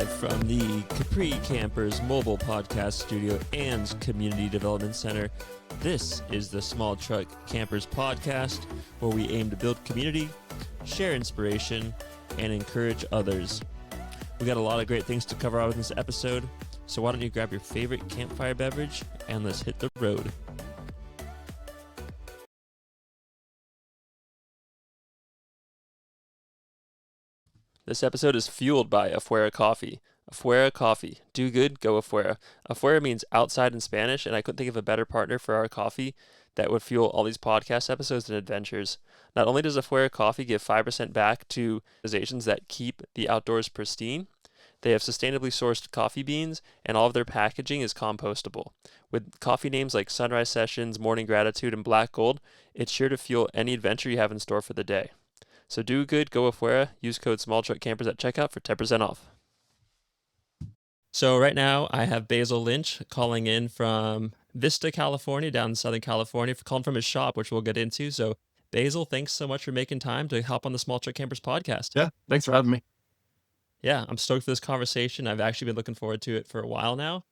live from the Capri Campers mobile podcast studio and community development center. This is the Small Truck Campers podcast, where we aim to build community, share inspiration, and encourage others. We got a lot of great things to cover out in this episode, so why don't you grab your favorite campfire beverage and let's hit the road. This episode is fueled by Afuera Coffee. Afuera Coffee. Do good, go Afuera. Afuera means outside in Spanish, and I couldn't think of a better partner for our coffee that would fuel all these podcast episodes and adventures. Not only does Afuera Coffee give 5% back to organizations that keep the outdoors pristine, they have sustainably sourced coffee beans, and all of their packaging is compostable. With coffee names like Sunrise Sessions, Morning Gratitude, and Black Gold, it's sure to fuel any adventure you have in store for the day. So do good, go Afuera, use code SmallTruckCampers at checkout for 10% off. So right now I have Basil Lynch calling in from Vista, California, down in Southern California, calling from his shop, which we'll get into. So Basil, thanks so much for making time to hop on the Small Truck Campers podcast. Yeah, thanks for having me. Yeah, I'm stoked for this conversation. I've actually been looking forward to it for a while now.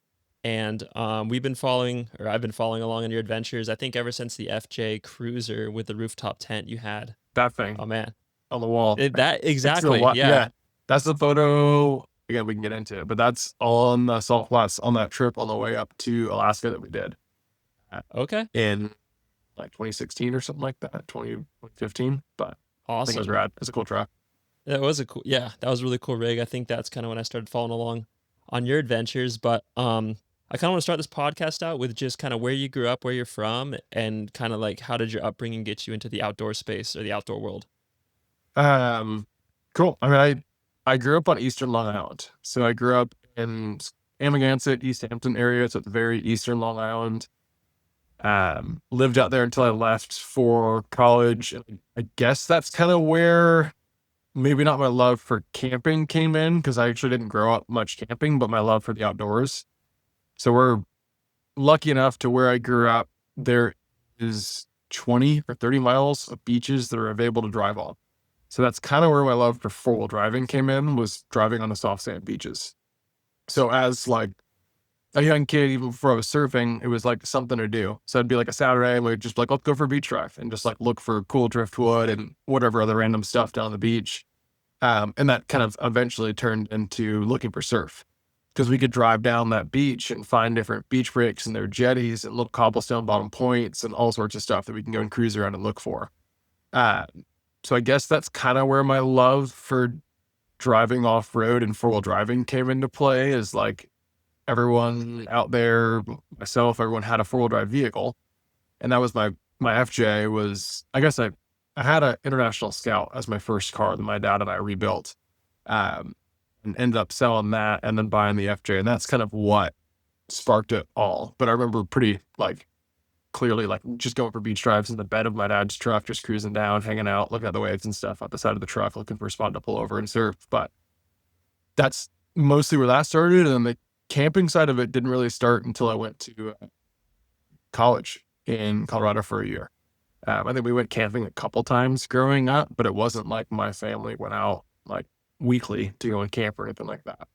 And I've been following along in your adventures, I think ever since the FJ Cruiser with the rooftop tent you had. That thing. Oh, man. On the wall. Exactly. Yeah. That's the photo. Again, we can get into it, but that's on the Salt Flats on that trip on the way up to Alaska that we did. Okay. In like 2016 or something like that, 2015. But awesome. I think it was rad. It's a cool truck. That was that was a really cool rig. I think that's kind of when I started following along on your adventures. But I kind of want to start this podcast out with just kind of where you grew up, where you're from, and kind of like how did your upbringing get you into the outdoor space or the outdoor world? Cool. I mean, I grew up on Eastern Long Island. So I grew up in Amagansett, East Hampton area. So it's very Eastern Long Island. Lived out there until I left for college. I guess that's kind of where maybe not my love for camping came in, because I actually didn't grow up much camping, but my love for the outdoors. So we're lucky enough to where I grew up, there is 20 or 30 miles of beaches that are available to drive on. So that's kind of where my love for four-wheel driving came in, was driving on the soft sand beaches. So as like a young kid, even before I was surfing, it was like something to do. So it'd be like a Saturday and we'd just like, let's go for a beach drive and just like look for cool driftwood and whatever other random stuff down the beach. And that kind of eventually turned into looking for surf, because we could drive down that beach and find different beach breaks and their jetties and little cobblestone bottom points and all sorts of stuff that we can go and cruise around and look for. So I guess that's kind of where my love for driving off-road and four-wheel driving came into play, is like everyone out there, myself, everyone had a four-wheel drive vehicle. And that was my FJ was, I guess I had an International Scout as my first car that my dad and I rebuilt, and ended up selling that and then buying the FJ. And that's kind of what sparked it all. But I remember pretty like clearly like just going for beach drives in the bed of my dad's truck, just cruising down, hanging out, looking at the waves and stuff out the side of the truck, looking for a spot to pull over and surf. But that's mostly where that started. And then the camping side of it didn't really start until I went to college in Colorado for a year. I think we went camping a couple times growing up, but it wasn't like my family went out like weekly to go and camp or anything like that.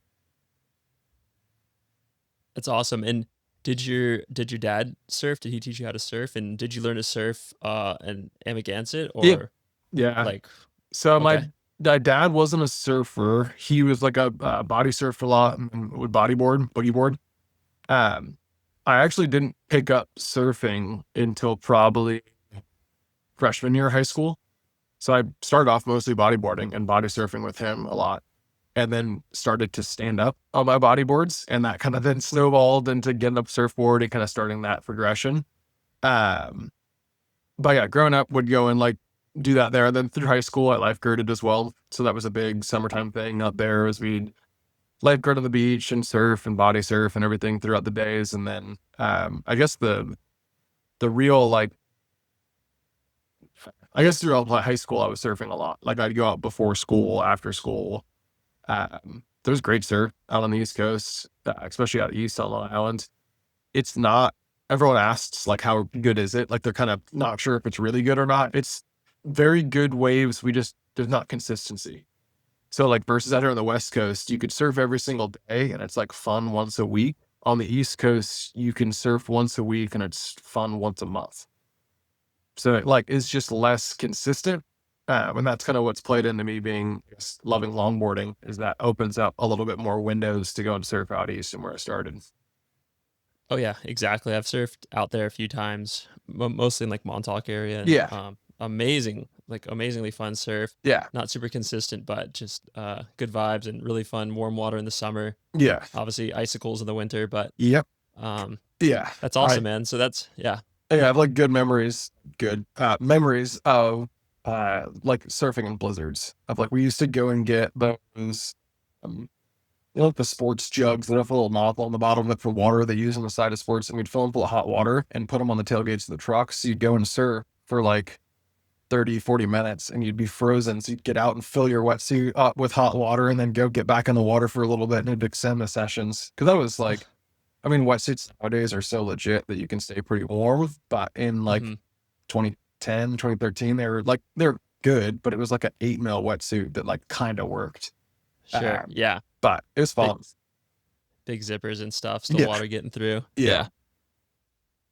That's awesome. And did your dad surf? Did he teach you how to surf? And did you learn to surf in Amagansett or yeah. like? So okay. My dad wasn't a surfer. He was like a body surfed a lot and would boogie board. I actually didn't pick up surfing until probably freshman year of high school. So I started off mostly bodyboarding and body surfing with him a lot, and then started to stand up on my bodyboards, and that kind of then snowballed into getting up surfboard and kind of starting that progression. But yeah, growing up would go and like do that there. And then through high school, I lifeguarded as well. So that was a big summertime thing out there, as we'd lifeguard on the beach and surf and body surf and everything throughout the days. And then I guess the real like, I guess throughout high school, I was surfing a lot. Like I'd go out before school, after school. There's great surf out on the East Coast, especially out east on Long Island. It's not, everyone asks like, how good is it? Like they're kind of not sure if it's really good or not. It's very good waves. There's not consistency. So like versus out here on the West Coast, you could surf every single day and it's like fun once a week. On the East Coast, you can surf once a week and it's fun once a month. So like it's just less consistent. And that's kind of what's played into me being loving longboarding is that opens up a little bit more windows to go and surf out east and where I started. Oh yeah, exactly. I've surfed out there a few times, mostly in like Montauk area, and Yeah. amazing, like amazingly fun surf. Yeah. Not super consistent, but just good vibes and really fun, warm water in the summer. Yeah. Obviously, icicles in the winter, but Yep. um, Yeah. that's I awesome, man. So that's yeah, I have like good memories, good memories of like surfing in blizzards. Of like we used to go and get those like the sports jugs that have a little nozzle on the bottom of it for water they use on the side of sports, and we'd fill them full of hot water and put them on the tailgates of the trucks. So you'd go and surf for like 30, 40 minutes and you'd be frozen. So you'd get out and fill your wetsuit up with hot water and then go get back in the water for a little bit and it'd extend the sessions. Cause that was like, I mean, wetsuits nowadays are so legit that you can stay pretty warm, but in like hmm 2010, 2013, they're good, but it was like an 8 mil wetsuit that like kind of worked. sure, Um, yeah, but it was big fun. big zippers and stuff, still Yeah. water getting through. Yeah. Yeah,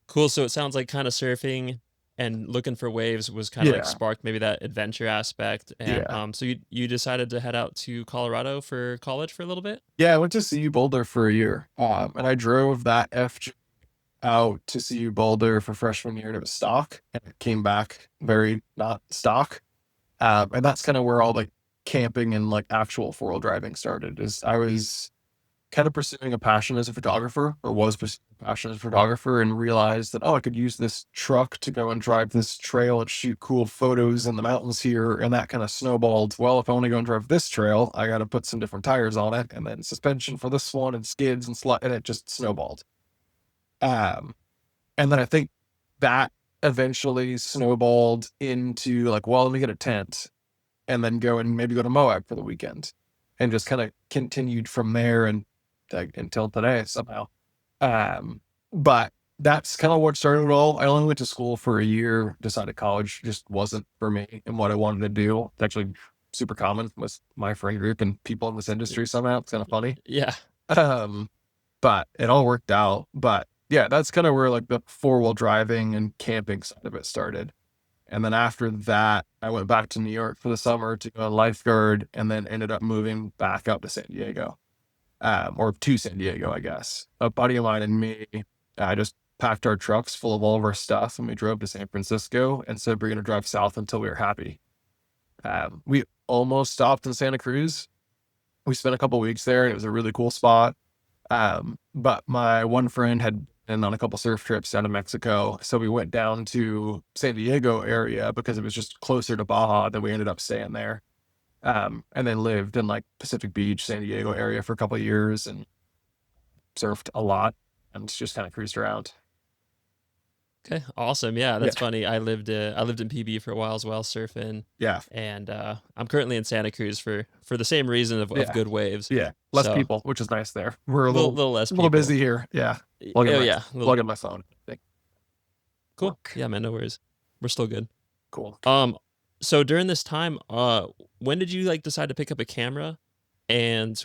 cool. So it sounds like kind of surfing and looking for waves was kind of like Yeah. sparked maybe that adventure aspect. And Yeah. so you decided to head out to Colorado for college for a little bit. Yeah. I went to CU Boulder for a year. And I drove that out to CU Boulder for freshman year and it was stock and it came back very not stock. And that's kind of where all the camping and like actual 4-wheel driving started is I was kind of pursuing a passion as a photographer or was pursuing a passion as a photographer and realized that, oh, I could use this truck to go and drive this trail and shoot cool photos in the mountains here. And that kind of snowballed. Well, if I want to go and drive this trail, I got to put some different tires on it and then suspension for this one and skids and and it just snowballed. Um, and then I think that eventually snowballed into like, well, let me get a tent and then go and maybe go to Moab for the weekend and just kind of continued from there and until today somehow. But that's kind of what started it all. I only went to school for a year, decided college just wasn't for me and what I wanted to do. It's actually super common with my friend group and people in this industry somehow. It's kind of funny. Yeah. Um, but it all worked out. But yeah, that's kind of where like the 4-wheel driving and camping side of it started. And then after that, I went back to New York for the summer to go on lifeguard and then ended up moving back up to San Diego, or to San Diego, I guess. A buddy of mine and me, I just packed our trucks full of all of our stuff and we drove to San Francisco and said we're going to drive south until we were happy. We almost stopped in Santa Cruz. We spent a couple weeks there and it was a really cool spot. But my one friend had been on a couple surf trips down to Mexico. So we went down to San Diego area because it was just closer to Baja that we ended up staying there. And then lived in like Pacific Beach, San Diego area for a couple of years and surfed a lot and just kind of cruised around. Okay. Awesome. Yeah, Yeah. that's funny. I lived in PB for a while as well, surfing, Yeah. and I'm currently in Santa Cruz for the same reason of Yeah. good waves. Yeah. Less So people, which is nice there. We're little less a little people. busy here. Yeah. Oh yeah. Plug in my phone. Cool. Work. Yeah, man. No worries. We're still good. Cool. Um, so during this time, when did you like decide to pick up a camera, and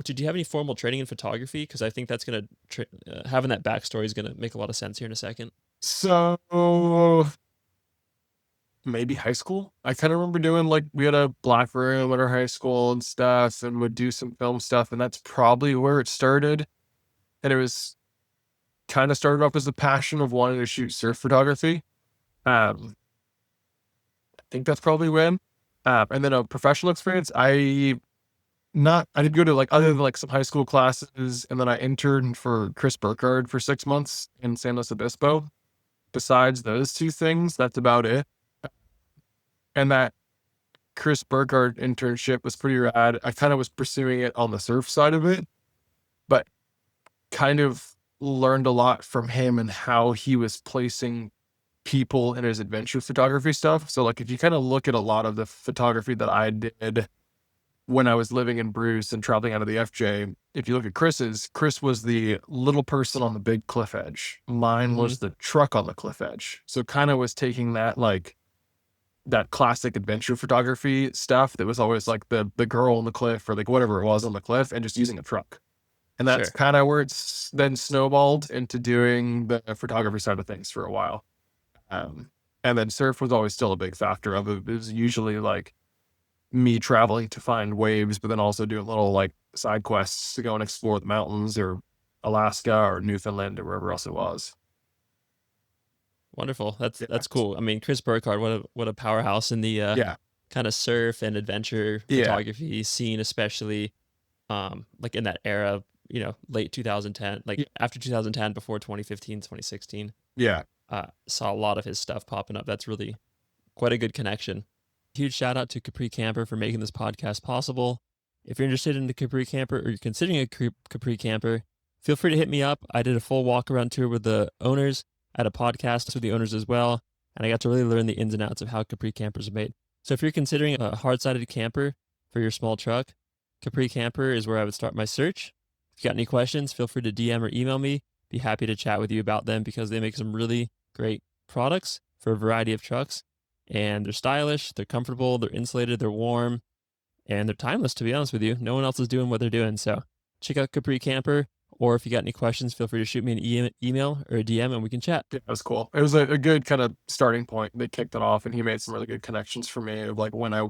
did you have any formal training in photography? Because I think that's gonna having that backstory is gonna make a lot of sense here in a second. So maybe high school. I kind of remember doing like we had a black room at our high school and stuff and would do some film stuff and that's probably where it started. And it was kind of started off as a passion of wanting to shoot surf photography. I think that's probably when. And then a professional experience. I did go to like other than like some high school classes and then I interned for Chris Burkhardt for 6 months in San Luis Obispo. Besides those two things, that's about it. And that Chris Burkhardt internship was pretty rad. I kind of was pursuing it on the surf side of it, but kind of learned a lot from him and how he was placing people in his adventure photography stuff. So like if you kind of look at a lot of the photography that I did when I was living in Bruce and traveling out of the FJ, if you look at Chris was the little person on the big cliff edge. Mine hmm was the truck on the cliff edge. So kind of was taking that like that classic adventure photography stuff that was always like the girl on the cliff or like whatever it was on the cliff and just using a truck. And that's Sure. kind of where it's then snowballed into doing the photography side of things for a while. Um, and then surf was always still a big factor of it. It was usually like me traveling to find waves, but then also doing little like side quests to go and explore the mountains or Alaska or Newfoundland or wherever else it was. Wonderful. That's Yeah. that's cool. I mean, Chris Burkhardt, what a powerhouse in the Yeah. kind of surf and adventure Yeah. photography scene, especially like in that era, late 2010, like after 2010, before 2015, 2016. Yeah. Saw a lot of his stuff popping up. That's really quite a good connection. Huge shout out to Capri Camper for making this podcast possible. If you're interested in the Capri Camper or you're considering a Capri Camper, feel free to hit me up. I did a full walk around tour with the owners. I had a podcast with the owners as well, and I got to really learn the ins and outs of how Capri Campers are made. So if you're considering a hard-sided camper for your small truck, Capri Camper is where I would start my search. If you got any questions, feel free to DM or email me. Be happy to chat with you about them because they make some really great products for a variety of trucks. And they're stylish, they're comfortable, they're insulated, they're warm, and they're timeless, to be honest with you. No one else is doing what they're doing. So check out Capri Camper, or if you got any questions, feel free to shoot me an email or a DM and we can chat. Yeah, that was cool. It was a good kind of starting point. They kicked it off and he made some really good connections for me of like when I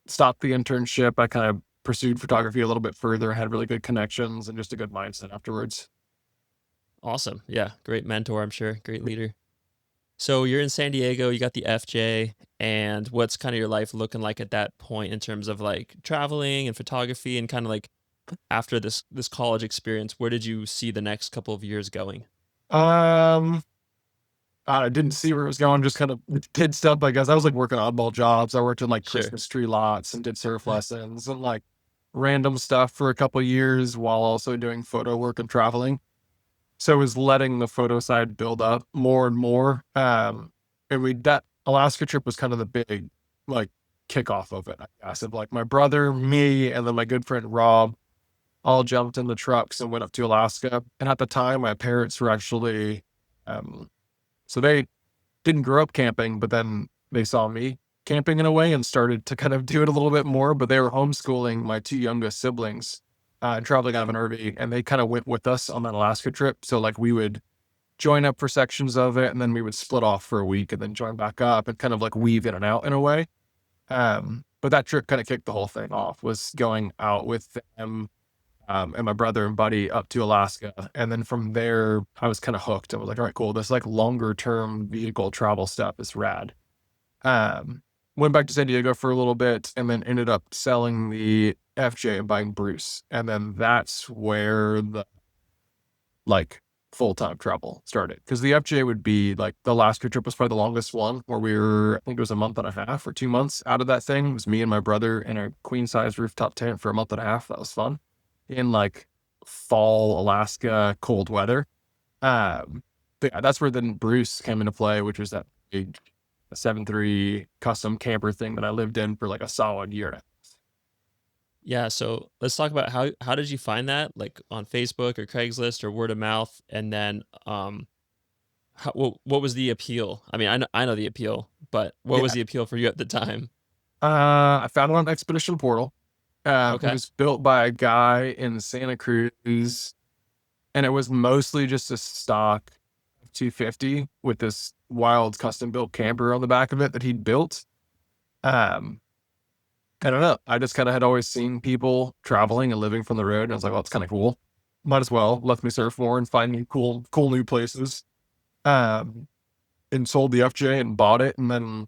stopped the internship, I kind of pursued photography a little bit further, had really good connections and just a good mindset afterwards. Awesome. Yeah, great mentor, I'm sure. Great leader. So you're in San Diego, you got the FJ, and what's kind of your life looking like at that point in terms of like traveling and photography and kind of like after this college experience, where did you see the next couple of years going? Um, I didn't see where it was going, just kind of did stuff. I guess I was like working oddball jobs. I worked in like Sure. Christmas tree lots and did surf lessons and like random stuff for a couple of years while also doing photo work and traveling. So it was letting the photo side build up more and more. And that Alaska trip was kind of the big like kickoff of it, I guess. Of like my brother, me, and then my good friend Rob all jumped in the trucks and went up to Alaska. And at the time, my parents were actually, so they didn't grow up camping, but then they saw me camping in a way and started to kind of do it a little bit more. But they were homeschooling my two youngest siblings and traveling out of an RV, and they kind of went with us on that Alaska trip. So like we would join up for sections of it, and then we would split off for a week and then join back up and kind of like weave in and out in a way. But that trip kind of kicked the whole thing off, was going out with them and my brother and buddy up to Alaska. And then from there, I was kind of hooked. I was like, all right, cool. This like longer term vehicle travel stuff is rad. Um, Went back to San Diego for a little bit and then ended up selling the FJ and buying Bruce. And then that's where the like full time travel started. Because the FJ would be like the Alaska trip was probably the longest one where we were, I think it was a month and a half or 2 months out of that thing. It was me and my brother in a queen size rooftop tent for a month and a half. That was fun in like fall Alaska cold weather. But yeah, that's where then Bruce came into play, which was that big 7.3 custom camper thing that I lived in for like a solid year. Yeah, so let's talk about how did you find that, like on Facebook or Craigslist or word of mouth, and then what was the appeal? I mean, I know the appeal, but what was Yeah. the appeal for you at the time? I found it on Expedition Portal. It Okay. was built by a guy in Santa Cruz, and it was mostly just a stock 250 with this wild custom built camper on the back of it that he'd built. Um, I don't know. I just kind of had always seen people traveling and living from the road, and I was like, well, it's kind of cool. Might as well let me surf more and find new cool new places. Um, and sold the FJ and bought it, and then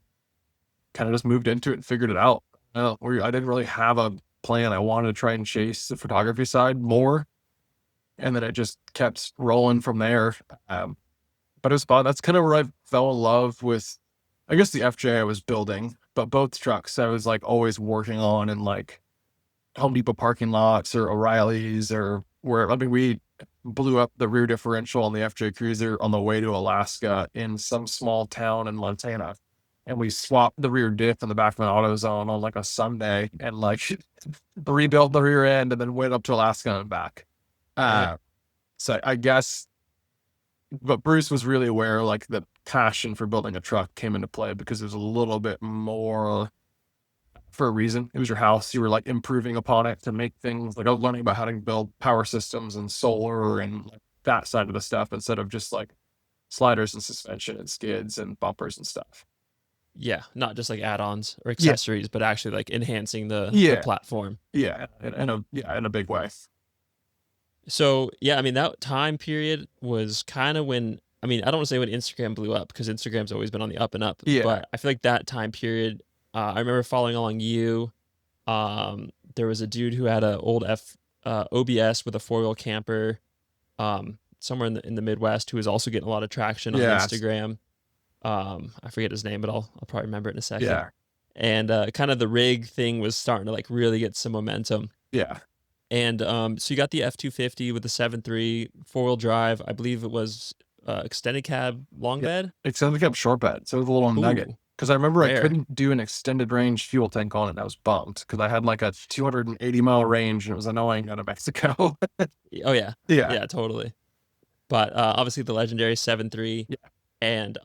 kind of just moved into it and figured it out. I didn't really have a plan. I wanted to try and chase the photography side more, and then it just kept rolling from there. But it was fun. That's kind of where I fell in love with, I guess, the FJ I was building, but both trucks I was like always working on in like Home Depot parking lots or O'Reilly's or where. I mean, we blew up the rear differential on the FJ Cruiser on the way to Alaska in some small town in Montana. And we swapped the rear diff in the back of an AutoZone on like a Sunday and like rebuilt the rear end and then went up to Alaska and back. Right. So I guess, but Bruce was really where like the passion for building a truck came into play because it was a little bit more for a reason. It was your house. You were like improving upon it to make things like I was learning about how to build power systems and solar and like that side of the stuff instead of just like sliders and suspension and skids and bumpers and stuff. Yeah, not just like add-ons or Yeah. accessories, but actually like enhancing the Yeah. platform. Yeah. In a big way. So yeah, I mean that time period was kind of when, I mean, I don't want to say when Instagram blew up because Instagram's always been on the up and up, Yeah. but I feel like that time period, I remember following along you. There was a dude who had a old OBS with a 4-wheel camper, somewhere in the Midwest, who was also getting a lot of traction on Yeah. Instagram. I forget his name, but I'll probably remember it in a second. Yeah. And kind of the rig thing was starting to like really get some momentum. Yeah. And so you got the F-250 with the 7.3 4-wheel drive. I believe it was extended cab long Yeah. bed. Extended cab short bed. So it was a little nugget. Ooh, Because I remember I rare. couldn't do an extended range fuel tank on it. And I was bummed because I had like a 280-mile range and it was annoying out of Mexico. Oh yeah, Yeah. yeah, totally. But obviously the legendary 7.3, Yeah. and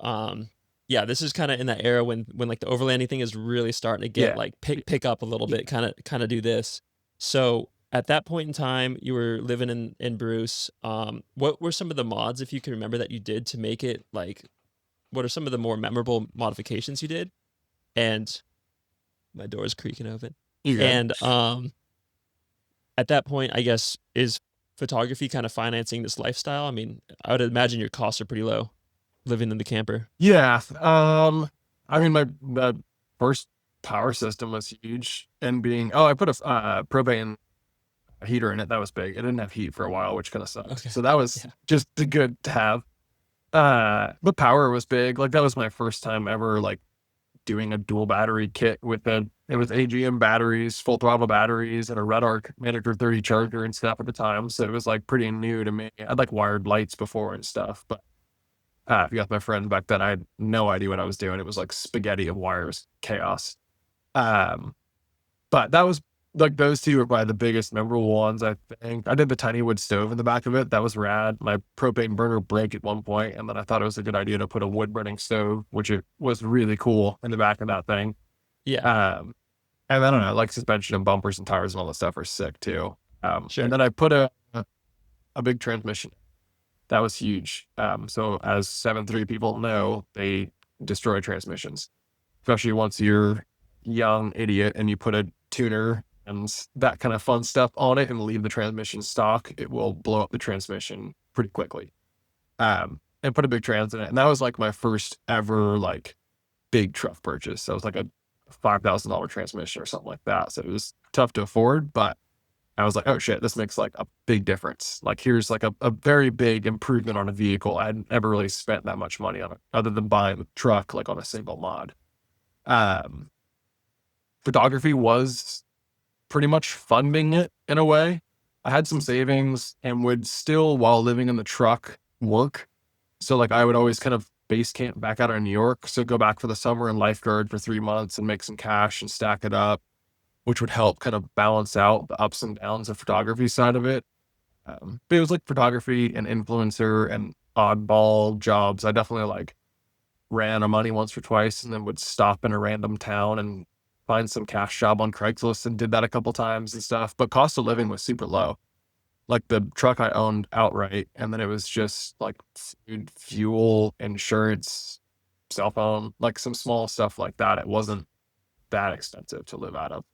yeah, this is kind of in that era when like the overlanding thing is really starting to get Yeah. like pick up a little Yeah. bit, kind of do this. So at that point in time, you were living in Bruce. What were some of the mods, if you can remember, that you did to make it like? What are some of the more memorable modifications you did? And my door is creaking open. You good? And at that point, I guess, is photography kind of financing this lifestyle? I mean, I would imagine your costs are pretty low living in the camper. Yeah. I mean, my first power system was huge, and I put a propane heater in it. That was big. It didn't have heat for a while, which kind of sucked. Okay. So that was Yeah. just good to have. But power was big. Like that was my first time ever like doing a dual battery kit it was AGM batteries, full throttle batteries, and a Red Arc Manager 30 charger and stuff at the time. So it was like pretty new to me. I'd like wired lights before and stuff, but if you got my friend back then, I had no idea what I was doing. It was like spaghetti of wires, chaos. Um, but that was like those two were probably the biggest memorable ones, I think. I did the tiny wood stove in the back of it. That was rad. My propane burner broke at one point, and then I thought it was a good idea to put a wood burning stove, which it was really cool in the back of that thing. Yeah. And I don't know, like suspension and bumpers and tires and all that stuff are sick too. And Sure. then I put a big transmission. That was huge. So as 7.3 people know, they destroy transmissions, especially once you're young idiot and you put a tuner and that kind of fun stuff on it and leave the transmission stock, it will blow up the transmission pretty quickly. And put a big trans in it. And that was like my first ever like big truck purchase. So it was like a $5,000 transmission or something like that. So it was tough to afford, but I was like, oh shit, this makes like a big difference. Like here's like a very big improvement on a vehicle. I hadn't ever really spent that much money on it other than buying the truck like on a single mod. Um, Photography was pretty much funding it in a way. I had some savings and would still, while living in the truck, work. So like I would always kind of base camp back out of New York. So go back for the summer and lifeguard for 3 months and make some cash and stack it up, which would help kind of balance out the ups and downs of photography side of it. But it was like photography and influencer and oddball jobs. I definitely like ran a money once or twice and then would stop in a random town and find some cash job on Craigslist and did that a couple times and stuff. But cost of living was super low. Like the truck I owned outright, and then it was just like food, fuel, insurance, cell phone, like some small stuff like that. It wasn't that expensive to live out of.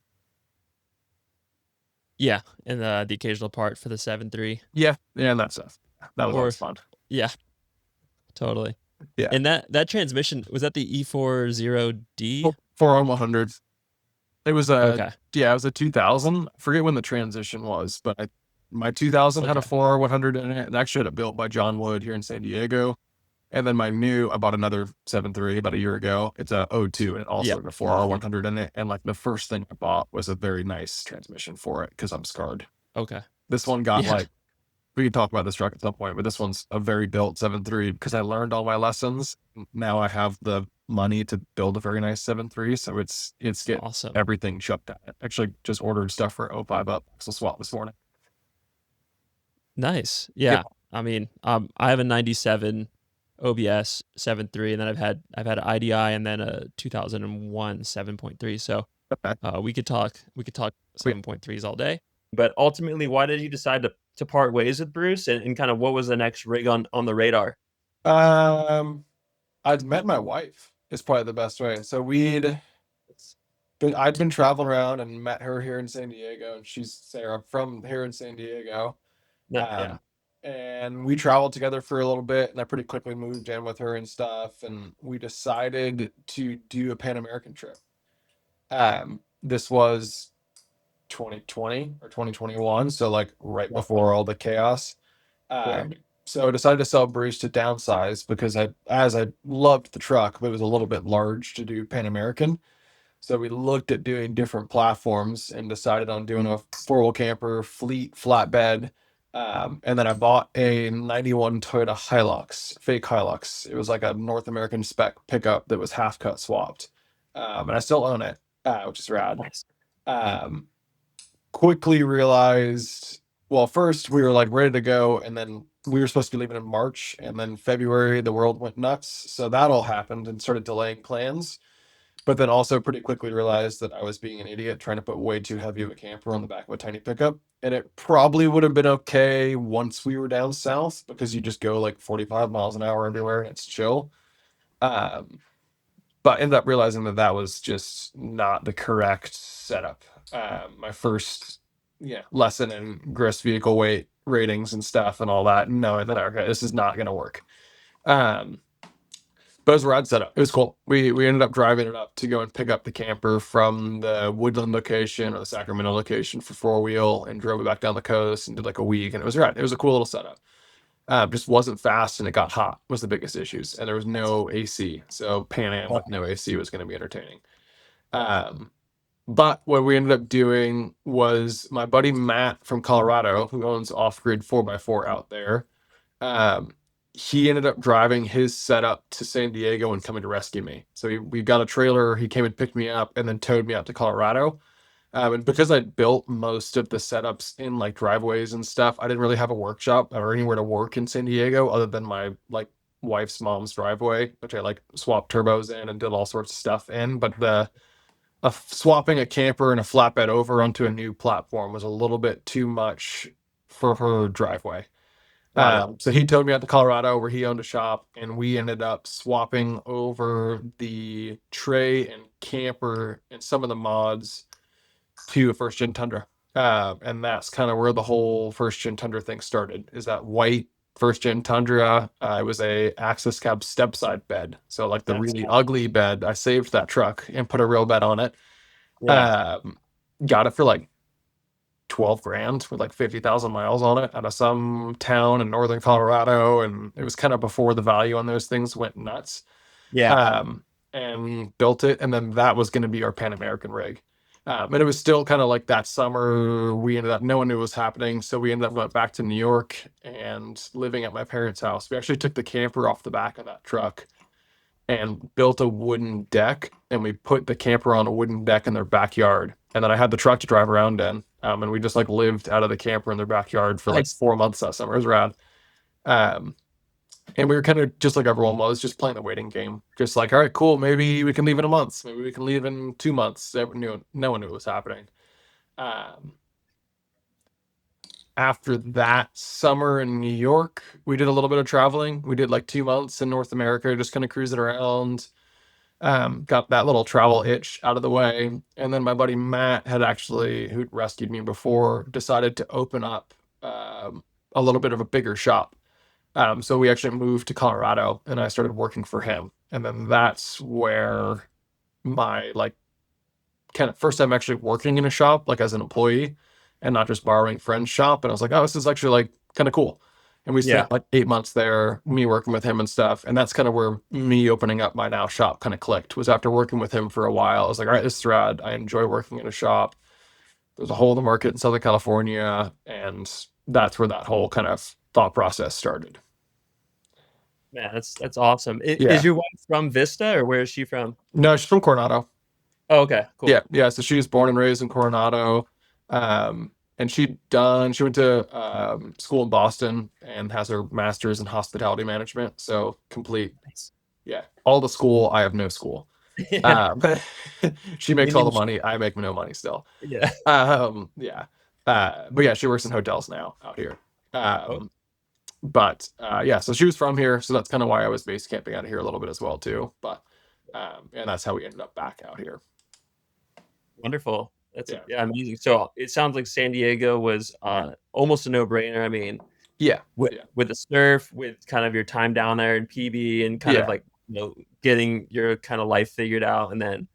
Yeah, and the occasional part for the 7.3, Yeah, and that stuff. That was or always fun. yeah, totally. Yeah. And that transmission, was that the E40D? 4 on 100. It was Okay. it was a 2000. I forget when the transition was, but my 2000 had a Okay. 4 on 100 in it. And actually had it built by John Wood here in San Diego. And then I bought another 7.3 about a year ago. It's a O2 and it also Yep. had a 4R100 in it. And like the first thing I bought was a very nice transmission for it because I'm scarred. Okay. This one got Yeah. like, we can talk about this truck at some point, but this one's a very built 7.3 because I learned all my lessons. Now I have the money to build a very nice 7.3. So it's get Awesome. everything chucked at it. Actually just ordered stuff for O5 up. So swap this morning. Nice. Yeah. Yeah. I mean, I have a 97 OBS 7.3, and then I've had an IDI and then a 2001 7.3. So Okay. we could talk We, 7.3s all day. But ultimately, why did you decide to part ways with Bruce, and kind of what was the next rig on the radar? um, I'd met my wife is probably the best way. So I'd been traveling around and met her here in San Diego, and she's Sarah from here in San Diego. No, yeah, Um, and we traveled together for a little bit, and I pretty quickly moved in with her and stuff, and we decided to do a Pan American trip. This was 2020 or 2021, so like right yeah, before all the chaos. sure. So I decided to sell Bruce to downsize because I loved the truck, but it was a little bit large to do Pan American. So we looked at doing different platforms and decided on doing a four-wheel camper, fleet, flatbed. And then I bought a 91 Toyota Hilux, fake Hilux. It was like a North American spec pickup that was half cut swapped. And I still own it, which is rad. Nice. Um, Quickly realized, well, first we were like ready to go, and then we were supposed to be leaving in March, and then February the world went nuts. So that all happened and started delaying plans. But then also pretty quickly realized that I was being an idiot trying to put way too heavy of a camper on the back of a tiny pickup. And it probably would have been okay once we were down south because you just go like 45 miles an hour everywhere and it's chill. Um, but ended up realizing that that was just not the correct setup. My first lesson in gross vehicle weight ratings and stuff and all that, knowing that okay, this is not going to work. Um, but it was a rad setup. It was cool. We ended up driving it up to go and pick up the camper from the Woodland location or the Sacramento location for four wheel and drove it back down the coast and did like a week, and it was rad. It was a cool little setup. Just wasn't fast and it got hot was the biggest issues, and there was no AC. So Pan Am with no AC was going to be entertaining. Um, but what we ended up doing was my buddy Matt from Colorado, who owns Off Grid 4x4 out there. Um, he ended up driving his setup to San Diego and coming to rescue me. So we got a trailer. He came and picked me up and then towed me out to Colorado. And because I built most of the setups in like driveways and stuff, I didn't really have a workshop or anywhere to work in San Diego other than my like wife's mom's driveway, which I like swapped turbos in and did all sorts of stuff in. But swapping a camper and a flatbed over onto a new platform was a little bit too much for her driveway. Got it. So he towed me out to Colorado where he owned a shop, and we ended up swapping over the tray and camper and some of the mods to a first gen Tundra. And that's kind of where the whole first gen Tundra thing started. Is that white first gen Tundra? It was a access cab step side bed, so like the That's really ugly bed. I saved that truck and put a real bed on it. yeah, Um, got it for like 12 grand with like 50,000 miles on it out of some town in northern Colorado. And it was kind of before the value on those things went nuts. yeah, Um, and built it. And then that was going to be our Pan American rig. And it was still kind of like that summer. We ended up, no one knew what was happening. So we ended up going back to New York and living at my parents' house. We actually took the camper off the back of that truck and built a wooden deck, and we put the camper on a wooden deck in their backyard, and then I had the truck to drive around in, and we just like lived out of the camper in their backyard for like nice. 4 months that summer. It was rad. um and we were kind of just like everyone was, just playing the waiting game, just like, all right, cool, maybe we can leave in a month, maybe we can leave in 2 months. No one knew what was happening. um After that summer in New York, we did a little bit of traveling. We did like 2 months in North America, just kind of cruising around. Got that little travel itch out of the way. And then my buddy Matt had actually, who'd rescued me before, decided to open up a little bit of a bigger shop. So we actually moved to Colorado and I started working for him. And then that's where my like kind of first time actually working in a shop, like as an employee and not just borrowing friends' shop. And I was like, oh, this is actually like kind of cool. And we Yeah, spent like 8 months there, me working with him and stuff. And that's kind of where me opening up my now shop kind of clicked, was after working with him for a while. I was like, all right, this is rad. I enjoy working in a shop. There's a hole in the market in Southern California. And that's where that whole kind of thought process started. man, that's awesome. Is Yeah. your wife from Vista, or where is she from? No, she's from Coronado. Oh, okay, Yeah. cool. Yeah. So she was born and raised in Coronado. And she went to school in Boston and has her master's in hospitality management. So complete, Nice. yeah, all the school. I have no school. Yeah. But she You makes all need the to, money. I make no money still. yeah. Yeah. But yeah, she works in hotels now out here. Oh, Yeah, so she was from here, so that's kind of why I was base camping out of here a little bit as well too. But and that's how we ended up back out here. wonderful. That's Yeah. yeah, amazing. So it sounds like San Diego was almost a no-brainer. I mean, Yeah. with Yeah. with the surf, with kind of your time down there in PB, and kind of Yeah. like getting your kind of life figured out, and then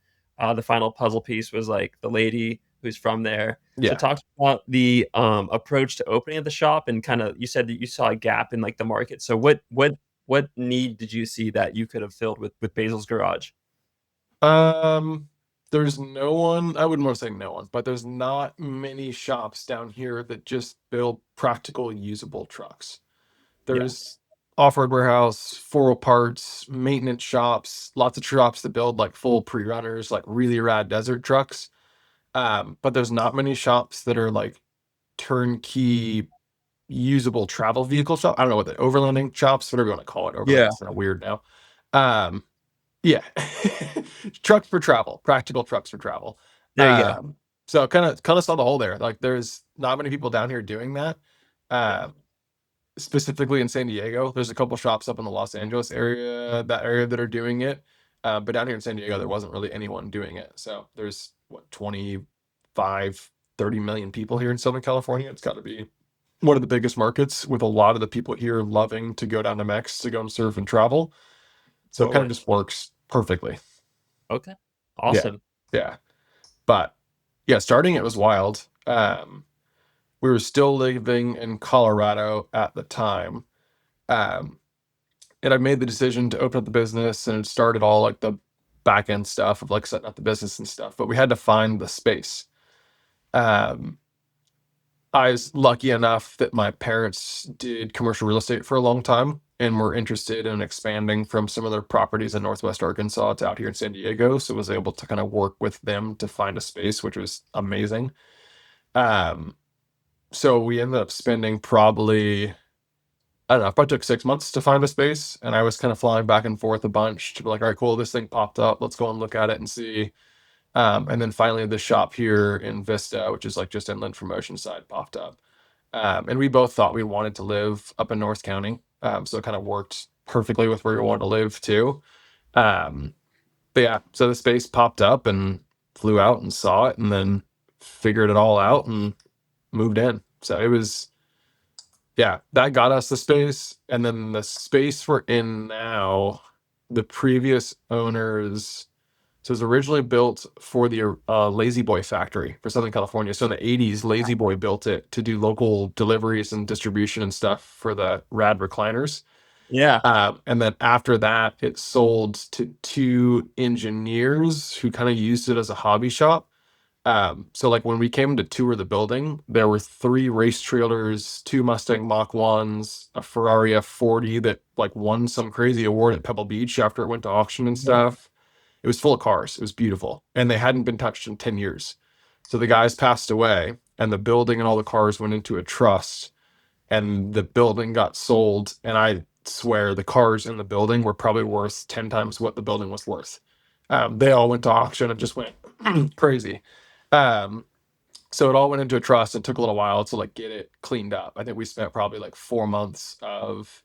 the final puzzle piece was like the lady who's from there. So Yeah. talk about the approach to opening of the shop, and kind of you said that you saw a gap in like the market. So what need did you see that you could have filled with Basil's Garage? Um, there's no one, I wouldn't want to say no one, but there's not many shops down here that just build practical, usable trucks. Yeah, There's off-road warehouse, 4 parts, maintenance shops, lots of shops that build like full pre-runners, like really rad desert trucks. But there's not many shops that are like turnkey usable travel vehicle shop. I don't know what the overlanding shops, whatever you want to call it. yeah. Overlanding's kind of weird now. Um, yeah. Trucks for travel, practical trucks for travel. There you go. Um, so kind of saw the hole there. Like there's not many people down here doing that. Yeah, Um, Specifically in San Diego, there's a couple shops up in the Los Angeles area, that area that are doing it. But down here in San Diego, there wasn't really anyone doing it. So there's what 25, 30 million people here in Southern California. It's got to be one of the biggest markets with a lot of the people here loving to go down to Mex to go and surf and travel. So it kind of totally. just works perfectly. Okay, Yeah. awesome. Yeah. But yeah, starting it was wild. We were still living in Colorado at the time. Um, and I made the decision to open up the business and started all like the back end stuff of like setting up the business and stuff. But we had to find the space. Um, I was lucky enough that my parents did commercial real estate for a long time and were interested in expanding from some of their properties in Northwest Arkansas to out here in San Diego. So I was able to kind of work with them to find a space, which was amazing. Um, so we ended up spending probably, I don't know, it probably took 6 months to find a space. And I was kind of flying back and forth a bunch to be like, all right, cool, this thing popped up. Let's go and look at it and see. And then finally the shop here in Vista, which is like just inland from Oceanside, popped up. And we both thought we wanted to live up in North County. So it kind of worked perfectly with where we wanted to live too. Um, but yeah, so the space popped up and flew out and saw it and then figured it all out and moved in. So it was, yeah, that got us the space. And then the space we're in now, the previous owners, so it was originally built for the Lazy Boy factory for Southern California. So in the 80s, Lazy Boy built it to do local deliveries and distribution and stuff for the rad recliners. Yeah, And then after that, it sold to 2 engineers who kind of used it as a hobby shop. So like when we came to tour the building, there were 3 race trailers, 2 Mustang Mach 1s, a Ferrari F40 that like won some crazy award at Pebble Beach after it went to auction and stuff. It was full of cars. It was beautiful. And they hadn't been touched in 10 years. So the guys passed away and the building and all the cars went into a trust and the building got sold. And I swear the cars in the building were probably worth 10 times what the building was worth. They all went to auction and just went crazy. Um, so it all went into a trust and took a little while to like get it cleaned up. I think we spent probably like 4 months of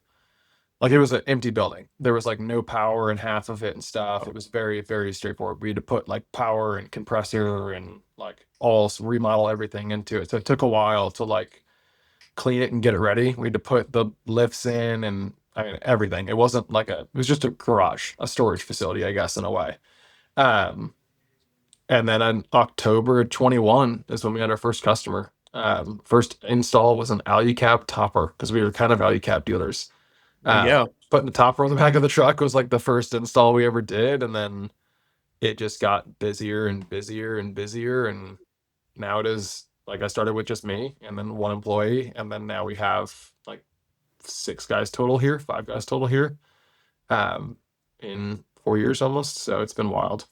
like it was an empty building. There was like no power in half of it and stuff. It was very, very straightforward. We had to put like power and compressor and like all remodel everything into it. So it took a while to like clean it and get it ready. We had to put the lifts in and I mean everything. It wasn't like it was just a garage, a storage facility, I guess, in a way. Um, and then in October 21 is when we had our first customer. First install was an AluCab topper because we were kind of AluCab dealers. there you go. Putting the topper on the back of the truck was like the first install we ever did, and then it just got busier and busier and busier, and now it is like I started with just me and then 1 employee, and then now we have like 6 guys total here, 5 guys total here, um, in 4 years almost. So it's been wild.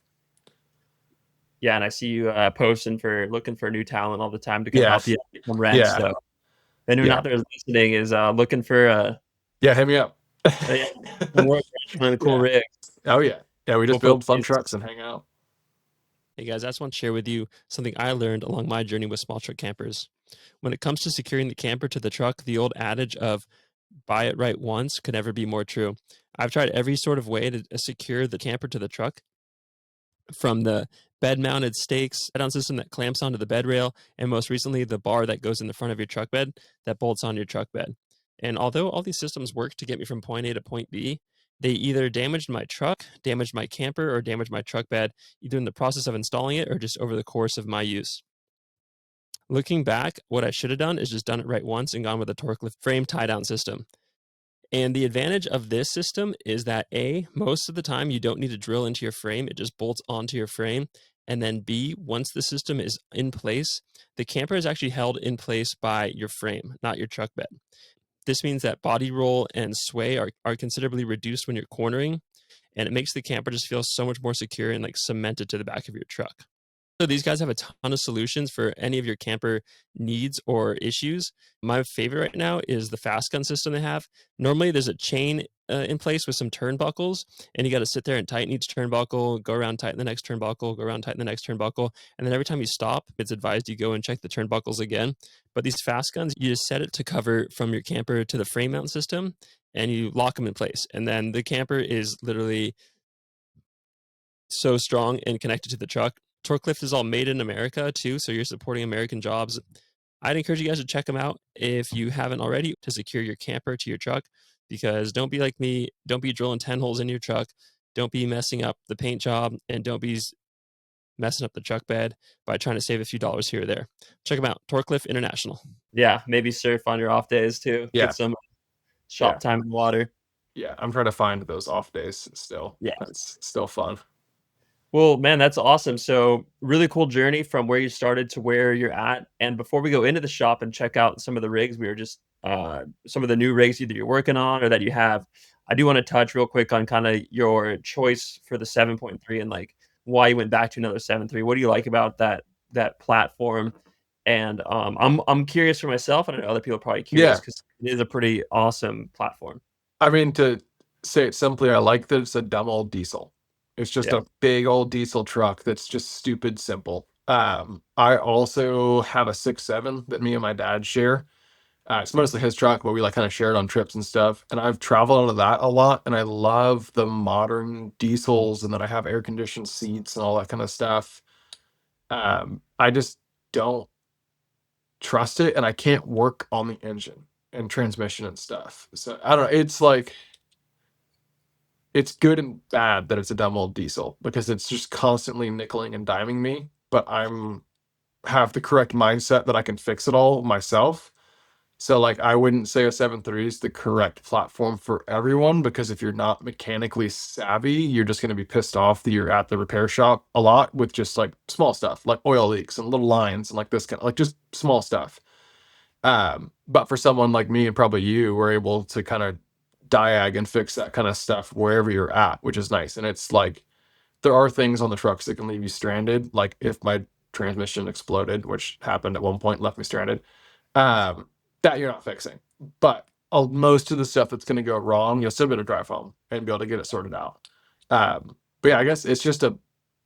Yeah, and I see you posting for looking for new talent all the time to come Yeah, help you from rent. yeah, So if anyone yeah, out there is listening is looking for yeah. Hit me up. yeah, some work on a cool Yeah. rig, Oh yeah. Yeah. We cool just build fun Philippines. trucks and hang out. Hey guys, I just want to share with you something I learned along my journey with small truck campers. When it comes to securing the camper to the truck, the old adage of buy it right once could never be more true. I've tried every sort of way to secure the camper to the truck, from the bed mounted stakes down system that clamps onto the bed rail, and most recently the bar that goes in the front of your truck bed that bolts on your truck bed. And although all these systems work to get me from point A to point B, they either damaged my truck, damaged my camper, or damaged my truck bed, either in the process of installing it or just over the course of my use. Looking back, what I should have done is just done it right once and gone with a Torklift frame tie down system. And the advantage of this system is that A, most of the time you don't need to drill into your frame, it just bolts onto your frame. And then B, once the system is in place, the camper is actually held in place by your frame, not your truck bed. This means that body roll and sway are considerably reduced when you're cornering, and it makes the camper just feel so much more secure and like cemented to the back of your truck. So these guys have a ton of solutions for any of your camper needs or issues. My favorite right now is the fast gun system they have. Normally there's a chain in place with some turnbuckles, and you got to sit there and tighten each turnbuckle, go around, tighten the next turnbuckle, go around, tighten the next turnbuckle. And then every time you stop, it's advised you go and check the turnbuckles again. But these fast guns, you just set it to cover from your camper to the frame mount system, and you lock them in place. And then the camper is literally so strong and connected to the truck. Torklift is all made in America too, so you're supporting American jobs. I'd encourage you guys to check them out if you haven't already to secure your camper to your truck, because don't be like me. Don't be drilling 10 holes in your truck. Don't be messing up the paint job, and don't be messing up the truck bed by trying to save a few dollars here or there. Check them out, Torklift International. Yeah, maybe surf on your off days too. Yeah. Get some Yeah. shop time in water. Yeah. I'm trying to find those off days still. Yeah. That's still fun. Well, man, that's awesome. So, really cool journey from where you started to where you're at. And before we go into the shop and check out some of the rigs, we were just some of the new rigs either you're working on or that you have. I do want to touch real quick on kind of your choice for the 7.3 and like why you went back to another 7.3. What do you like about that platform? And I'm curious for myself, and I know other people are probably curious Yeah. because it is a pretty awesome platform. I mean, to say it simply, I like that it's a dumb old diesel. It's just Yeah, a big old diesel truck that's just stupid simple. I also have a 6.7 that me and my dad share. It's mostly his truck, but we like kind of share it on trips and stuff. And I've traveled out of that a lot, and I love the modern diesels, and that I have air conditioned seats and all that kind of stuff. I just don't trust it, and I can't work on the engine and transmission and stuff. So I don't know. It's like it's good and bad that it's a dumb old diesel because it's just constantly nickeling and diming me. But I'm have the correct mindset that I can fix it all myself. So like I wouldn't say a 7.3 is the correct platform for everyone, because if you're not mechanically savvy, you're just going to be pissed off that you're at the repair shop a lot with just like small stuff like oil leaks and little lines and like this kind of like just small stuff. But for someone like me and probably you, we're able to kind of diag and fix that kind of stuff wherever you're at, which is nice. And it's like there are things on the trucks that can leave you stranded. Like if my transmission exploded, which happened at one point, left me stranded, um, that you're not fixing. But most of the stuff that's going to go wrong, you'll still be able to drive home and be able to get it sorted out. But yeah, I guess it's just a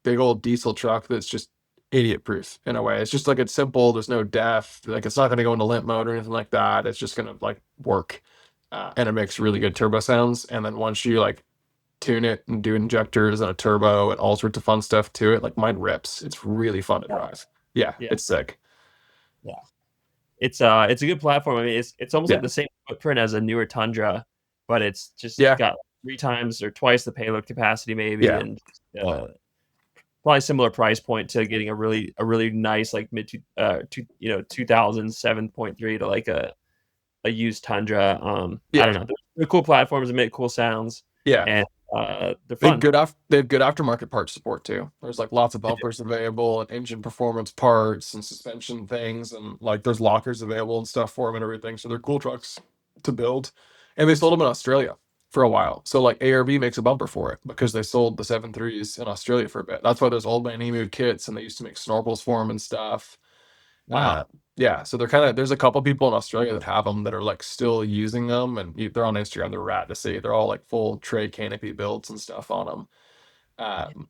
big old diesel truck that's just idiot proof in a way. It's just like it's simple. There's no def. Like it's not going to go into limp mode or anything like that. It's just going to like work, and it makes really good turbo sounds. And then once you like tune it and do injectors and a turbo and all sorts of fun stuff to it, like mine rips. It's really fun to drive. Yeah, yeah, it's sick. yeah. It's a good platform. I mean, it's almost like Yeah, the same footprint as a newer Tundra, but it's just yeah, got three times or twice the payload capacity maybe, yeah, and probably similar price point to getting a really nice like mid two, 2007.3 to like a used Tundra. I yeah. don't know. They're cool platforms and make cool sounds, Yeah. and they're fun. They have good aftermarket part support too. There's like lots of bumpers available and engine performance parts and suspension things, and like there's lockers available and stuff for them and everything. So they're cool trucks to build. And they sold them in Australia for a while. So like ARB makes a bumper for it because they sold the 7.3s in Australia for a bit. That's why there's old man emu kits and they used to make snorkels for them and stuff. Wow. Uh, yeah, so they're kind of there's a couple people in Australia that have them that are like still using them, and they're on Instagram. They're rad to see. They're all like full tray canopy builds and stuff on them.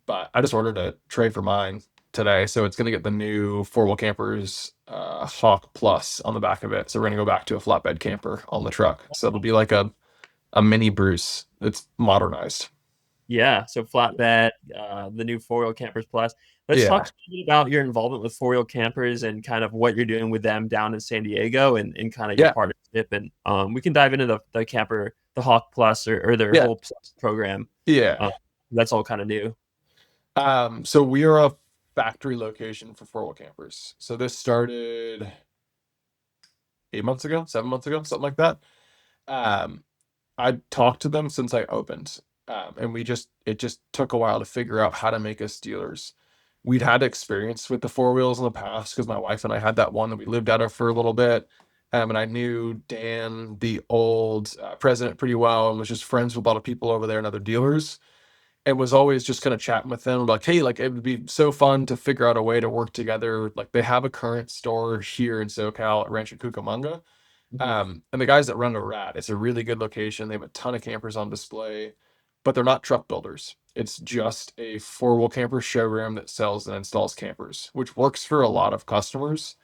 But I just ordered a tray for mine today, so it's gonna get the new four wheel campers Hawk Plus on the back of it. So we're gonna go back to a flatbed camper on the truck. So it'll be like a mini Bruce. It's modernized. Yeah, so flatbed, the new four wheel campers plus. Let's talk Yeah, a little bit about your involvement with four wheel campers and kind of what you're doing with them down in San Diego and kind of your yeah, partnership. And we can dive into the camper, the Hawk Plus or their yeah, whole program. yeah. Uh, that's all kind of new. So we are a factory location for four wheel campers. So this started 8 months ago, 7 months ago, something like that. Um, I talked to them since I opened, and it just took a while to figure out how to make us dealers. We'd had experience with the four wheels in the past because my wife and I had that one that we lived out of for a little bit. And I knew Dan, the old president, pretty well, and was just friends with a lot of people over there and other dealers, and was always just kind of chatting with them like, hey, like it would be so fun to figure out a way to work together. Like they have a current store here in SoCal at Rancho Cucamonga, Mhm. and the guys that run are rad. It's a really good location. They have a ton of campers on display, but they're not truck builders. It's just a four wheel camper showroom that sells and installs campers, which works for a lot of customers.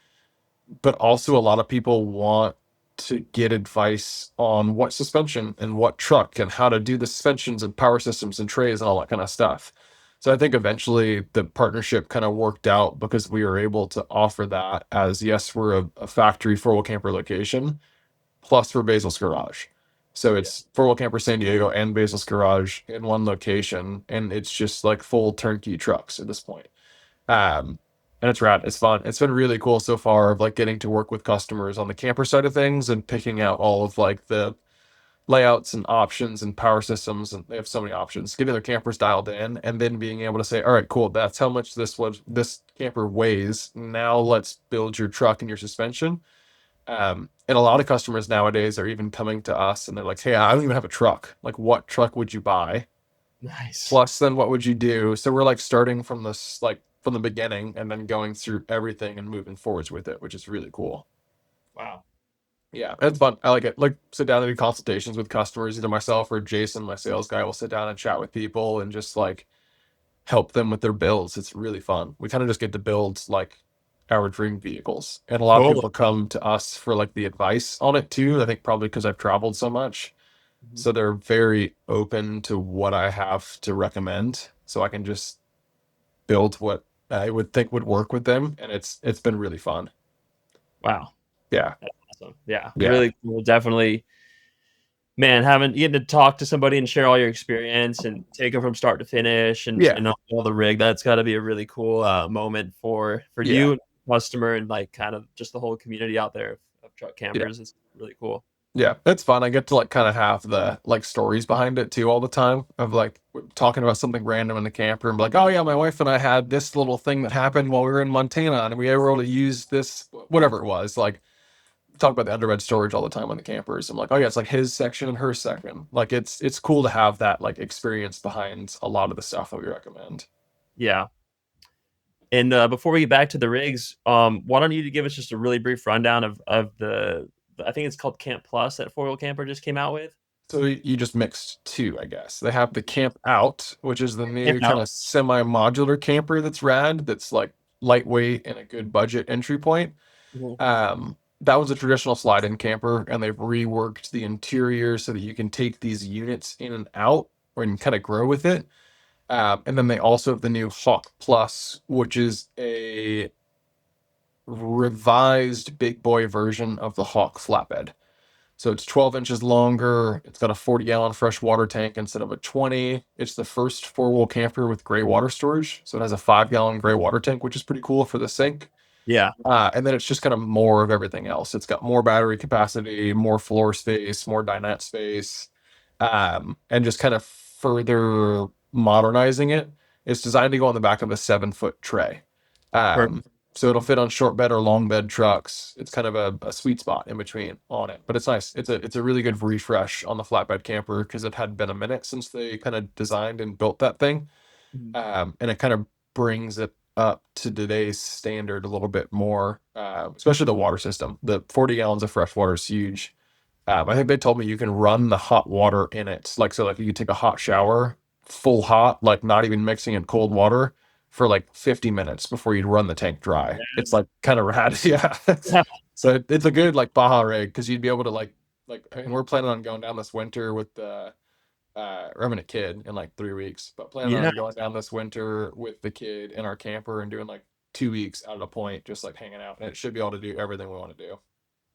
But also, a lot of people want to get advice on what suspension and what truck and how to do the suspensions and power systems and trays and all that kind of stuff. So I think eventually the partnership kind of worked out because we were able to offer that as yes, we're a factory four wheel camper location, plus for Basil's Garage. So Yeah. it's four wheel camper San Diego and Basil's Garage in one location, and it's just like full turnkey trucks at this point. Um, and it's rad. It's fun. It's been really cool so far of like getting to work with customers on the camper side of things and picking out all of like the layouts and options and power systems, and they have so many options, getting their campers dialed in and then being able to say, all right, cool, that's how much this camper weighs. Now let's build your truck and your suspension. And a lot of customers nowadays are even coming to us and they're like, hey, I don't even have a truck. Like, what truck would you buy? Nice. Plus, then what would you do? So we're like starting from this, like from the beginning and then going through everything and moving forwards with it, which is really cool. Wow. Yeah, it's fun. I like it. Like sit down and do consultations with customers. Either myself or Jason, my sales guy, will sit down and chat with people and just like help them with their builds. It's really fun. We kind of just get to build like our dream vehicles. And a lot of Totally. people come to us for like the advice on it too. I think probably because I've traveled so much. Mhm. So they're very open to what I have to recommend. So I can just build what I would think would work with them. And it's been really fun. Wow. Yeah. That's awesome. Yeah. Yeah. Really cool. Definitely. Man, having getting to talk to somebody and share all your experience and take it from start to finish Yeah. and all the rig, that's got to be a really cool moment for Yeah. you and customer and like kind of just the whole community out there of truck Yeah. campers. It's really cool. Yeah, it's fun. I get to like kind of have the like stories behind it too all the time of like talking about something random in the camper and be like, oh yeah, my wife and I had this little thing that happened while we were in Montana and we were able to use this, whatever it was. Like talk about the underbed storage all the time on the campers. I'm like, oh yeah, it's like his section and her section. Like it's cool to have that like experience behind a lot of the stuff that we recommend. Yeah. And before we get back to the rigs, why don't you give us just a really brief rundown of I think it's called Camp Plus that four wheel camper just came out with. So you just mixed two, I guess. They have the Camp Out, which is the Camp new kind Out. of semi-modular camper that's rad, that's like lightweight and a good budget entry point. Mhm. That was a traditional slide-in camper, and they've reworked the interior so that you can take these units in and out and kind of grow with it. And then they also have the new Hawk Plus, which is a revised big boy version of the Hawk flatbed. So it's 12 inches longer. It's got a 40-gallon fresh water tank instead of a 20. It's the first four-wheel camper with gray water storage. So it has a 5-gallon gray water tank, which is pretty cool for the sink. Yeah. And then it's just kind of more of everything else. It's got more battery capacity, more floor space, more dinette space, and just kind of further modernizing it. It's designed to go on the back of a 7-foot tray. Um, Perfect. So it'll fit on short bed or long bed trucks. It's kind of a sweet spot in between on it, but it's nice. It's a really good refresh on the flatbed camper because it had been a minute since they kind of designed and built that thing, Mhm. and it kind of brings it up to today's standard a little bit more, especially the water system. The 40 gallons of fresh water is huge. I think they told me you can run the hot water in it. Like, so like you take a hot shower, full hot, like not even mixing in cold water for like 50 minutes before you'd run the tank dry. It's like kind of rad. Yeah. Yeah. So it's a good like Baja rig because you'd be able to and we're planning on going down this winter with the we're having a kid in like 3 weeks, but planning Yeah. on going down this winter with the kid in our camper and doing like 2 weeks out at a point, just like hanging out. And it should be able to do everything we want to do.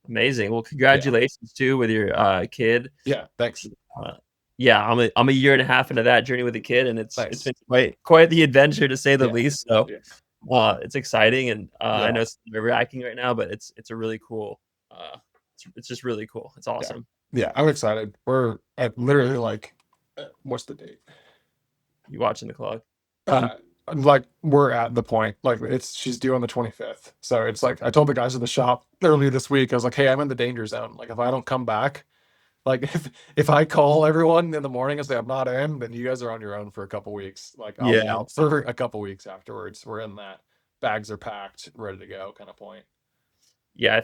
Amazing. Well, Yeah. congratulations too with your kid. Yeah. Thanks. Uh, yeah, I'm a year and a half into that journey with a kid, and it's Nice. been quite the adventure to say the Yeah. least. So Yeah. it's exciting, and I Yeah. know it's nerve wracking right now, but it's a really cool. It's just really cool. It's Yeah. awesome. Yeah. I'm excited. We're at literally like, what's the date? You watching the clock? Uh, like we're at the point, like she's due on the 25th. So it's like, I told the guys at the shop earlier this week, I was like, hey, I'm in the danger zone. Like if I don't come back, like if I call everyone in the morning and say I'm not in, then you guys are on your own for a couple weeks. Like I'll be Yeah, out for a couple weeks afterwards. We're in that bags are packed, ready to go kind of point. yeah. I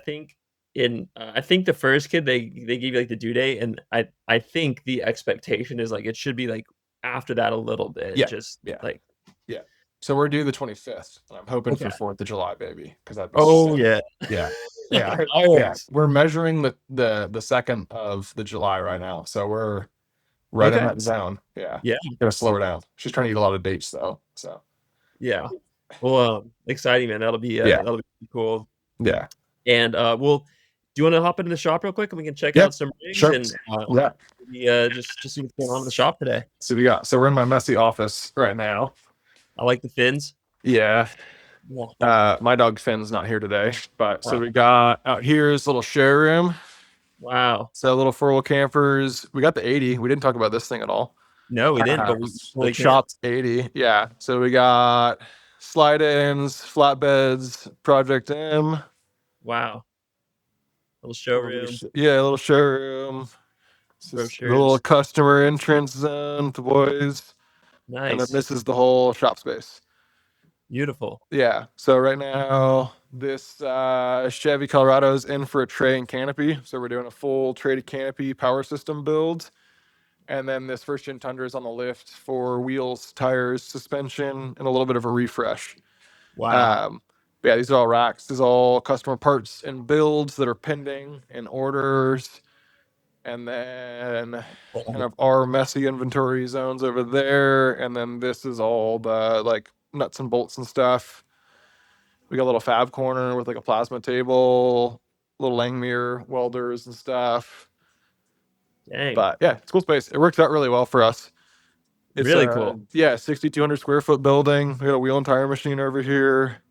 think the first kid they give you like the due date, and I think the expectation is like it should be like after that a little bit, Yeah. just Yeah. like Yeah. So we're due the 25th, and I'm hoping okay. for 4th of July, baby, because that'd be Oh sick. yeah. Yeah. Yeah. Yeah. Fireworks. We're measuring the second of the July right now. So we're right in Okay. that zone. Yeah. Yeah. Gonna slow her down. She's trying to eat a lot of dates though. So Yeah. Well, exciting, man. yeah. That'll be cool. Yeah. And well, do you want to hop into the shop real quick and we can check Yep. out some rigs Sure. and Yeah. maybe, just see what's going on in the shop today. So we got so we're in my messy office right now. I like the fins. Yeah. Yeah. My dog Finn's not here today, but so Wow. we got out here is a little showroom. Wow. So little four-wheel campers. We got the 80. We didn't talk about this thing at all. No, we didn't, but we The totally can. Chops 80. Yeah. So we got slide-ins, flatbeds, Project M. Wow. Little showroom, Yeah, a little showroom. It's just the little brochures. customer entrance zone with the boys. And then Nice. this is the whole shop space. Beautiful. Yeah. So right now, this Chevy Colorado is in for a tray and canopy. So we're doing a full tray to canopy power system build. And then this first gen Tundra is on the lift for wheels, tires, suspension, and a little bit of a refresh. Wow. Um, but yeah, these are all racks. These are all customer parts and builds that are pending and orders. And then kind of our messy inventory zones over there. And then this is all the like nuts and bolts and stuff. We got a little fab corner with like a plasma table, little Langmuir welders and stuff. Dang. But yeah, it's cool space. It works out really well for us. It's Really cool. yeah, 6,200 square foot building. We got a wheel and tire machine over here.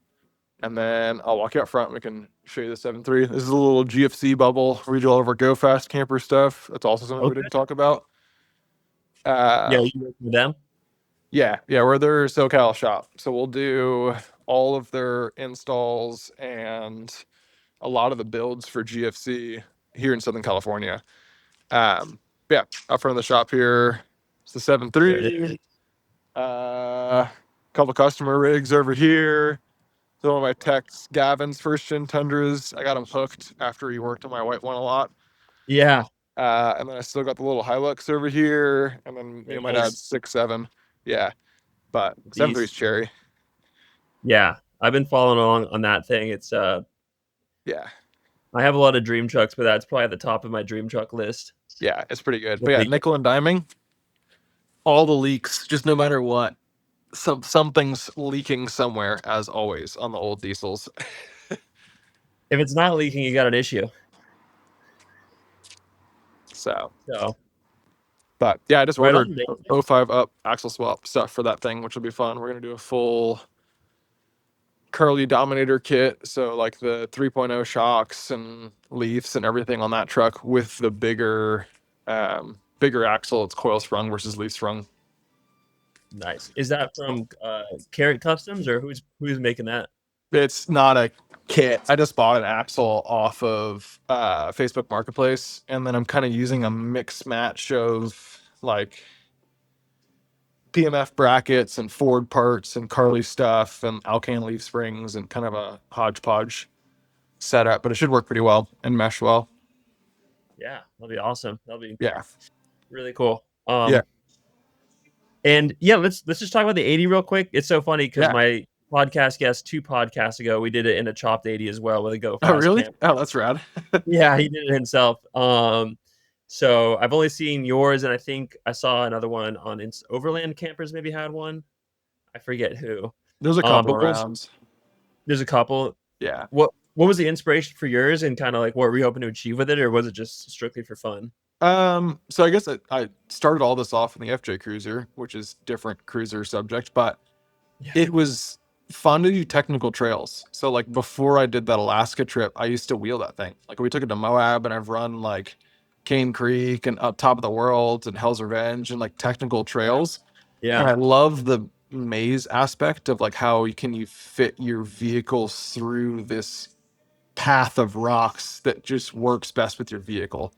And then I'll walk you out front. We can show you the 7.3. This is a little GFC bubble. We do all of our Go Fast camper stuff. That's also something we Okay. didn't talk about. Yeah, Uh, you working with them? yeah, we're their SoCal shop. So we'll do all of their installs and a lot of the builds for GFC here in Southern California. Yeah, up front of the shop here, it's the There it 7.3. is. Couple customer rigs over here. So one of my techs, Gavin's first gen Tundras. I got him hooked after he worked on my white one a lot. Yeah. And then I still got the little Hilux over here. And then me and my dad's Nice. 6.7. Yeah. But 7.3 is Beast. cherry. Yeah. I've been following along on that thing. It's Yeah. I have a lot of dream trucks, but that's probably at the top of my dream truck list. Yeah. It's pretty good. But yeah, If nickel and diming, all the leaks, just no matter what. Something's leaking somewhere, as always, on the old diesels. it's not leaking, you got an issue. So, So but yeah, I just right ordered on, man. O5 up axle swap stuff for that thing, which will be fun. We're gonna do a full Curly Dominator kit, so like the 3.0 shocks and leafs and everything on that truck with the bigger axle. It's coil sprung versus leaf sprung. Nice. Is that from Carrot Customs or who's making that? It's not a kit. I just bought an axle off of Facebook Marketplace, and then I'm kind of using a mix match of like PMF brackets and Ford parts and Carly stuff and Alcan leaf springs and kind of a hodgepodge setup, but it should work pretty well and mesh well. Yeah, that'll be awesome. That'll be Yeah. really cool. Yeah. And yeah, let's just talk about the 80 real quick. It's so funny because Yeah. my podcast guest 2 podcasts ago, we did it in a chopped 80 as well with a Go Oh, Fast really? camp. Oh, that's rad. Yeah, he did it himself. So I've only seen yours, and I think I saw another one on Overland Campers. Maybe had one. I forget who. There's a couple But of rounds. there's a couple. Yeah. What was the inspiration for yours, and kind of like what were you hoping to achieve with it, or was it just strictly for fun? So I guess I started all this off in the FJ Cruiser, which is different cruiser subject, but Yeah. it was fun to do technical trails. So like before I did that Alaska trip, I used to wheel that thing. Like we took it to Moab, and I've run like Cane Creek and Up Top of the World and Hell's Revenge and like technical trails. And Yeah. I love the maze aspect of like how you fit your vehicle through this path of rocks that just works best with your vehicle.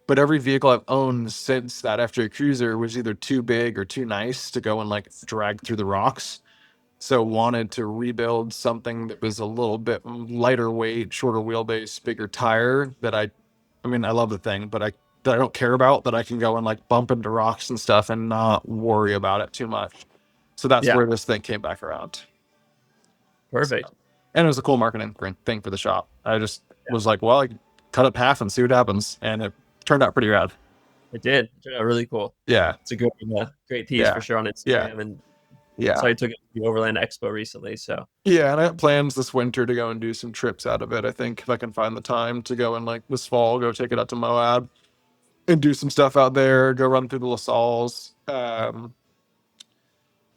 But every vehicle I've owned since that FJ Cruiser was either too big or too nice to go and like drag through the rocks. So wanted to rebuild something that was a little bit lighter weight, shorter wheelbase, bigger tire that I mean, I love the thing, but that I don't care about, that I can go and like bump into rocks and stuff and not worry about it too much. So that's Yeah. where this thing came back around. So, Perfect. and it was a cool marketing thing for the shop. I just was like, well, I cut it in half and see what happens. And it turned out pretty rad. It did. It turned out really cool. Yeah. It's a great piece for Yeah. sure on Yeah. Instagram, and Yeah. saw you took it to the Overland Expo recently. So Yeah, and I have plans this winter to go and do some trips out of it. I think if I can find the time to go and like this fall, go take it out to Moab and do some stuff out there, go run through the LaSalles.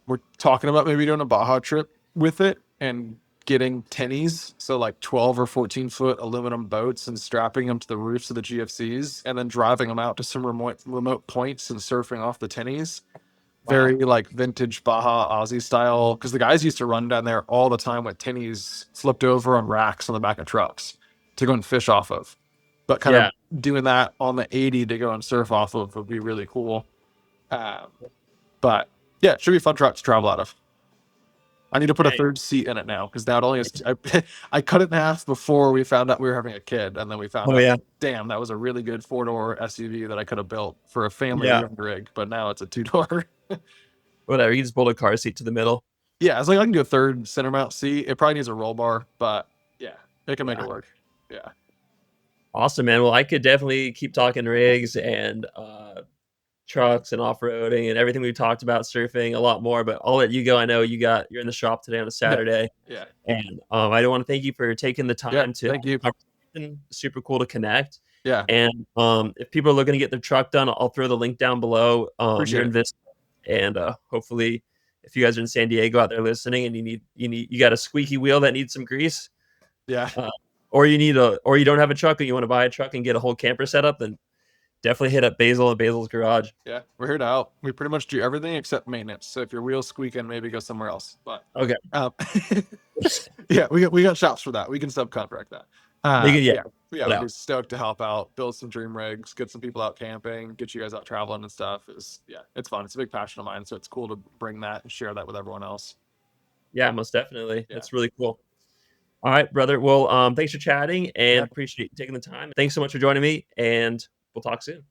We're talking about maybe doing a Baja trip with it and getting tinnies, so like 12 or 14-foot aluminum boats, and strapping them to the roofs of the GFCs and then driving them out to some remote points and surfing off the tinnies. Very like vintage Baja Aussie style, because the guys used to run down there all the time with tinnies flipped over on racks on the back of trucks to go and fish off of. But kind yeah, of doing that on the 80 to go and surf off of would be really cool. But yeah, it should be a fun truck to travel out of. I need to put a dang. third seat in it now, because now it only has I cut it in half before we found out we were having a kid, and then we found Oh out, yeah, damn, that was a really good 4-door SUV that I could have built for a family yeah. rig, but now it's a 2-door. Whatever. You just pulled a car seat to the middle. Yeah, it's like I can do a third center mount seat. It probably needs a roll bar, but yeah, it can make Yeah. it work. Yeah. Awesome, man. Well, I could definitely keep talking rigs and trucks and off-roading and everything we've talked about, surfing, a lot more, but I'll let you go. I know you're in the shop today on a Yeah. Saturday. Yeah. And I do want to thank you for taking the Yeah. time to Thank you. super cool to connect. Yeah. And if people are looking to get their truck done, I'll throw the link down below. Appreciate You're in it. Vista, and hopefully if you guys are in San Diego out there listening and you got a squeaky wheel that needs some grease, Yeah. or you don't have a truck and you want to buy a truck and get a whole camper setup, then definitely hit up Basil and Basil's Garage. Yeah. We're here to help. We pretty much do everything except maintenance. So if your wheel's squeaking, maybe go somewhere else. But Okay. yeah, we got shops for that. We can subcontract that. Yeah. We're just stoked to help out, build some dream rigs, get some people out camping, get you guys out traveling and stuff. It's fun. It's a big passion of mine, so it's cool to bring that and share that with everyone else. Yeah, most definitely. Yeah. That's really cool. All right, brother. Well, thanks for chatting and Yeah. appreciate you taking the time. Thanks so much for joining me, and we'll talk soon.